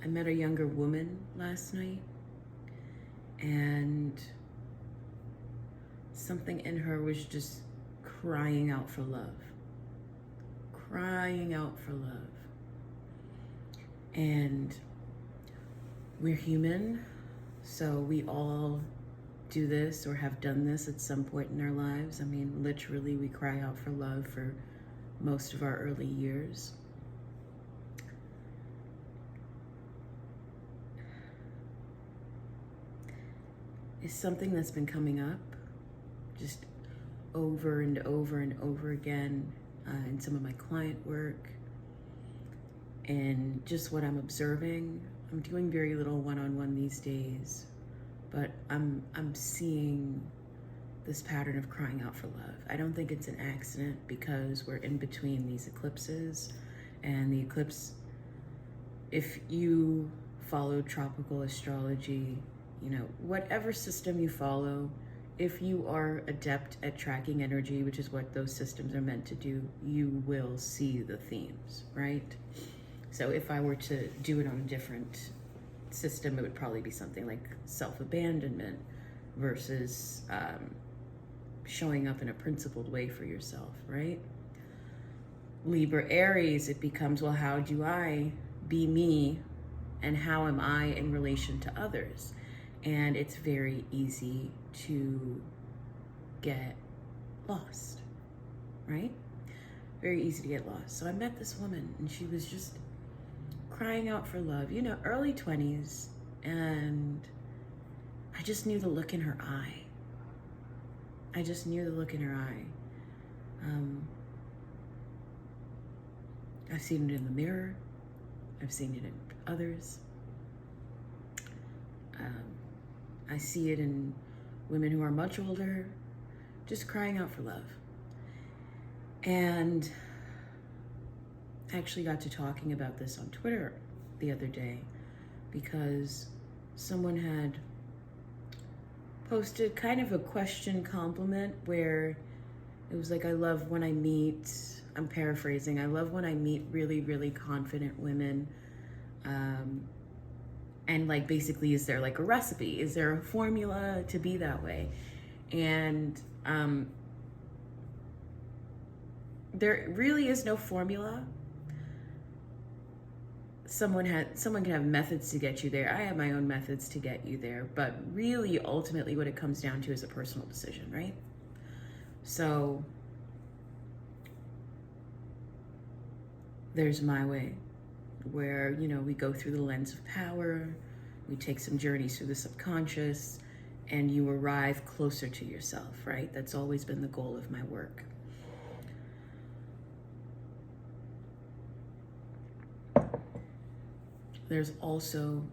I met a younger woman last night, and something in her was just crying out for love. Crying out for love. And we're human, so we all do this or have done this at some point in our lives. I mean, literally, we cry out for love for most of our early years. It's something that's been coming up just over and over and over again in some of my client work and just what I'm observing. I'm doing very little one-on-one these days, but I'm seeing this pattern of crying out for love. I don't think it's an accident because we're in between these eclipses, and the eclipse, if you follow tropical astrology, you know, whatever system you follow, if you are adept at tracking energy, which is what those systems are meant to do, you will see the themes, right? So if I were to do it on a different system, it would probably be something like self-abandonment versus showing up in a principled way for yourself, right? Libra Aries, it becomes, well, how do I be me and how am I in relation to others? And it's very easy to get lost, right? Very easy to get lost. So I met this woman and she was just crying out for love, you know, early 20s. And I just knew the look in her eye. I just knew the look in her eye. I've seen it in the mirror. I've seen it in others. I see it in women who are much older, just crying out for love. And I actually got to talking about this on Twitter the other day because someone had posted kind of a question compliment where it was like, I love when I meet, I'm paraphrasing, I love when I meet really, really confident women. And like, basically, is there like a recipe? Is there a formula to be that way? And there really is no formula. Someone can have methods to get you there. I have my own methods to get you there, but really, ultimately, what it comes down to is a personal decision, right? So there's my way, where, you know, we go through the lens of power, we take some journeys through the subconscious, and you arrive closer to yourself, right? That's always been the goal of my work. There's also,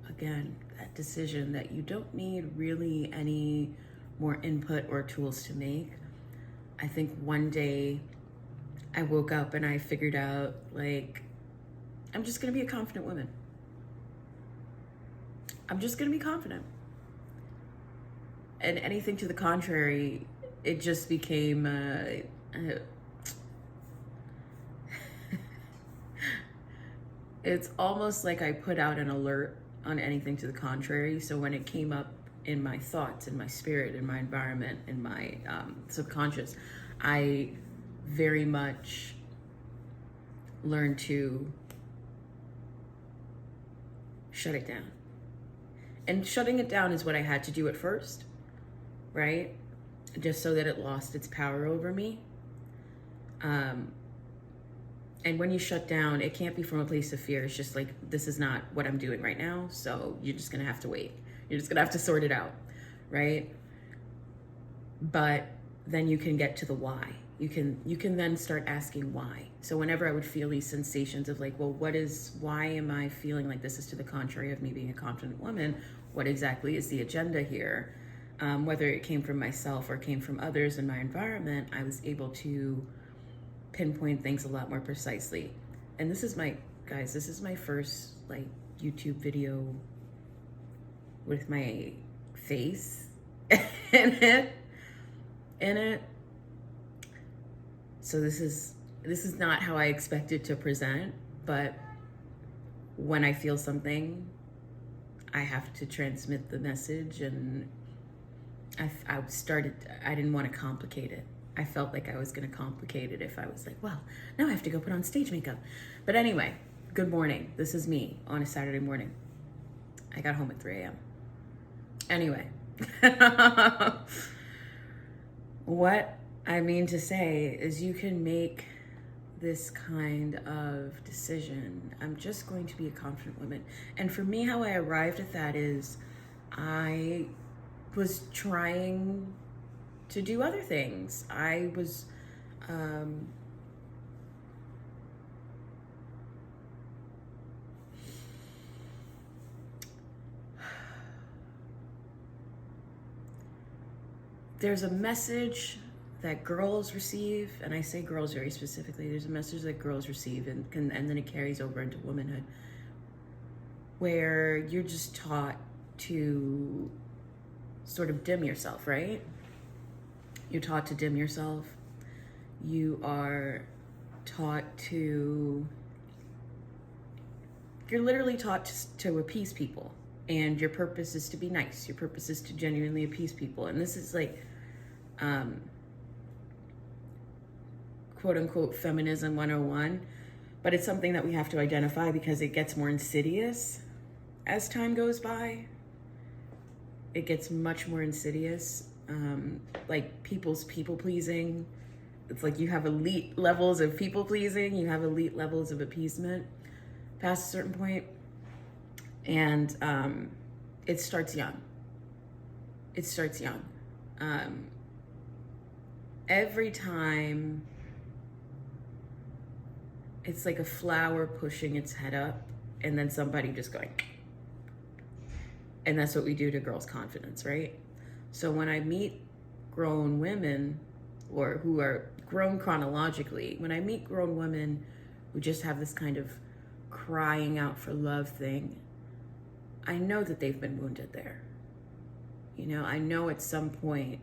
again, that decision that you don't need really any more input or tools to make. I think one day I woke up and I figured out, like, I'm just gonna be a confident woman. I'm just gonna be confident. And anything to the contrary, it just became it's almost like I put out an alert on anything to the contrary. So when it came up in my thoughts, in my spirit, in my environment, in my subconscious, I very much learned to shut it down. And shutting it down is what I had to do at first, right? Just so that it lost its power over me. And when you shut down, it can't be from a place of fear. It's just like, this is not what I'm doing right now, so you're just gonna have to wait. You're just gonna have to sort it out, right? But then you can get to the why. You can then start asking why. So whenever I would feel these sensations of like, well, why am I feeling like this is to the contrary of me being a confident woman? What exactly is the agenda here? Whether it came from myself or came from others in my environment, I was able to pinpoint things a lot more precisely. And this is my first like YouTube video with my face in it. So this is not how I expected to present, but when I feel something, I have to transmit the message, and I didn't want to complicate it. I felt like I was going to complicate it if I was like, well, now I have to go put on stage makeup. But anyway, good morning. This is me on a Saturday morning. I got home at 3 a.m. Anyway, what I mean to say is you can make this kind of decision. I'm just going to be a confident woman. And for me, how I arrived at that is I was trying to do other things. I was there's a message that girls receive, and I say girls very specifically, there's a message that girls receive and then it carries over into womanhood, where you're just taught to sort of dim yourself, right? You're taught to dim yourself. You are taught to, you're literally taught to appease people. And your purpose is to be nice. Your purpose is to genuinely appease people. And this is like, quote unquote, feminism 101. But it's something that we have to identify because it gets more insidious as time goes by. It gets much more insidious. Like people pleasing. It's like you have elite levels of people pleasing. You have elite levels of appeasement past a certain point. And it starts young. It starts young. Every time, it's like a flower pushing its head up and then somebody just going. And that's what we do to girls' confidence, right? So when I meet grown women, or who are grown chronologically, when I meet grown women who just have this kind of crying out for love thing, I know that they've been wounded there. You know, I know at some point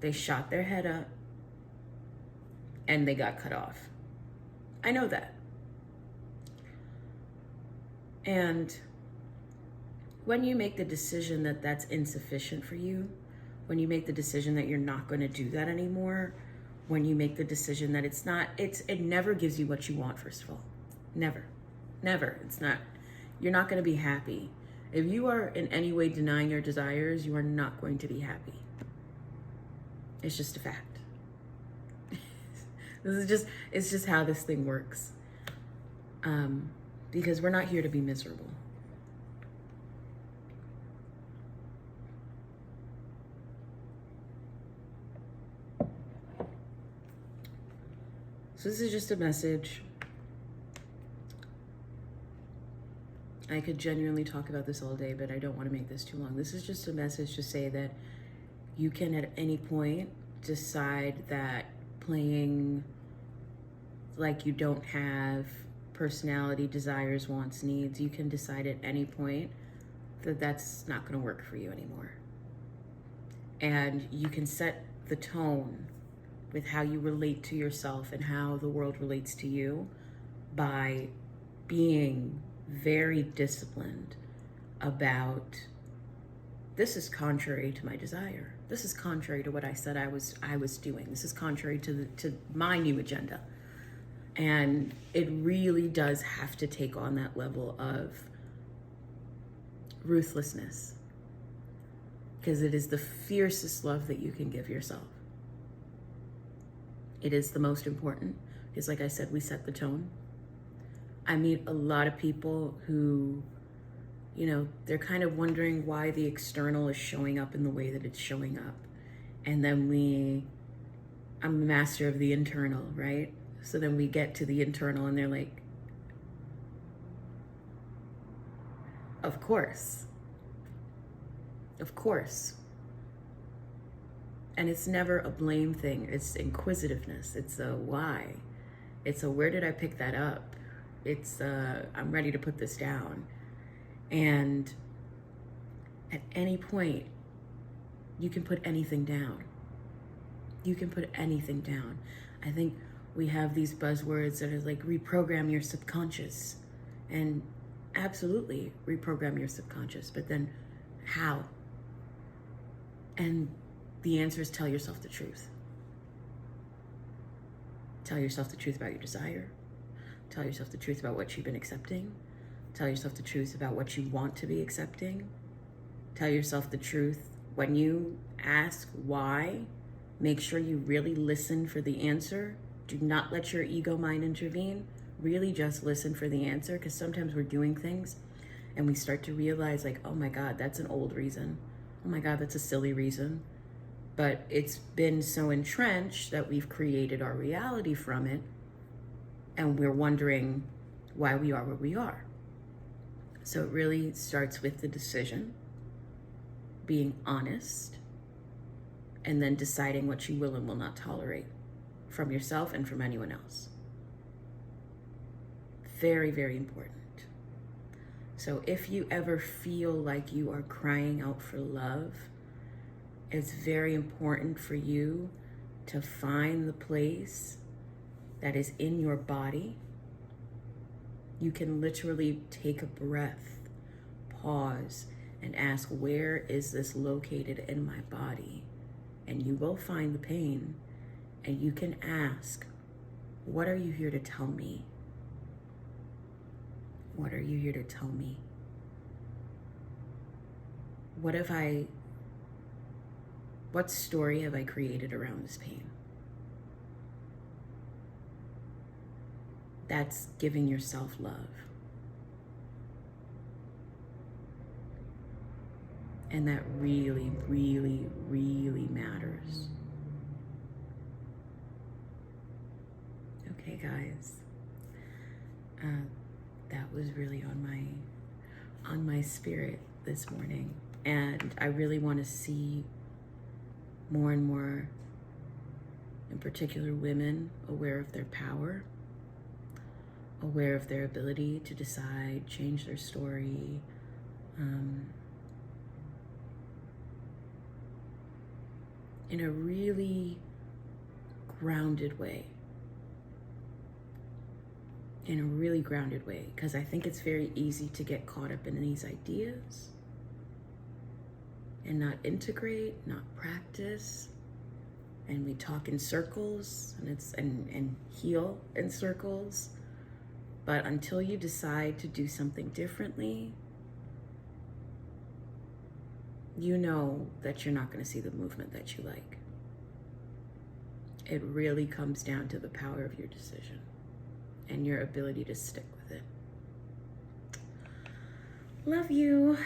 they shot their head up and they got cut off. I know that. And when you make the decision that that's insufficient for you, when you make the decision that you're not going to do that anymore, when you make the decision that it never gives you what you want, first of all. Never. It's not. You're not going to be happy. If you are in any way denying your desires, you are not going to be happy. It's just a fact. It's just how this thing works. Because we're not here to be miserable. So this is just a message. I could genuinely talk about this all day, but I don't want to make this too long. This is just a message to say that you can at any point decide that playing like you don't have personality, desires, wants, needs, you can decide at any point that that's not going to work for you anymore. And you can set the tone with how you relate to yourself and how the world relates to you by being very disciplined about, this is contrary to my desire. This is contrary to what I said I was doing. This is contrary to my new agenda. And it really does have to take on that level of ruthlessness, because it is the fiercest love that you can give yourself. It is the most important, because like I said, we set the tone. I meet a lot of people who, you know, they're kind of wondering why the external is showing up in the way that it's showing up. And then I'm the master of the internal, right? So then we get to the internal and they're like, of course. Of course. And it's never a blame thing. It's inquisitiveness. It's a why. It's a where did I pick that up? It's I'm ready to put this down. And at any point, you can put anything down. You can put anything down. I think we have these buzzwords that are like reprogram your subconscious. And absolutely reprogram your subconscious, but then how? And the answer is tell yourself the truth. Tell yourself the truth about your desire. Tell yourself the truth about what you've been accepting. Tell yourself the truth about what you want to be accepting. Tell yourself the truth. When you ask why, make sure you really listen for the answer. Do not let your ego mind intervene. Really just listen for the answer, because sometimes we're doing things and we start to realize like, oh my God, that's an old reason. Oh my God, that's a silly reason. But it's been so entrenched that we've created our reality from it, and we're wondering why we are where we are. So it really starts with the decision, being honest, and then deciding what you will and will not tolerate from yourself and from anyone else. Very, very important. So if you ever feel like you are crying out for love, it's very important for you to find the place that is in your body. You can literally take a breath, pause, and ask, where is this located in my body? And you will find the pain. And you can ask, what are you here to tell me? What are you here to tell me? What story have I created around this pain? That's giving yourself love. And that really, really, really matters. Okay, guys. That was really on my spirit this morning. And I really want to see more and more, in particular women, aware of their power, aware of their ability to decide, change their story, in a really grounded way. In a really grounded way, because I think it's very easy to get caught up in these ideas and not integrate, not practice, and we talk in circles and heal in circles. But until you decide to do something differently, you know that you're not going to see the movement that you like. It really comes down to the power of your decision and your ability to stick with it. Love you.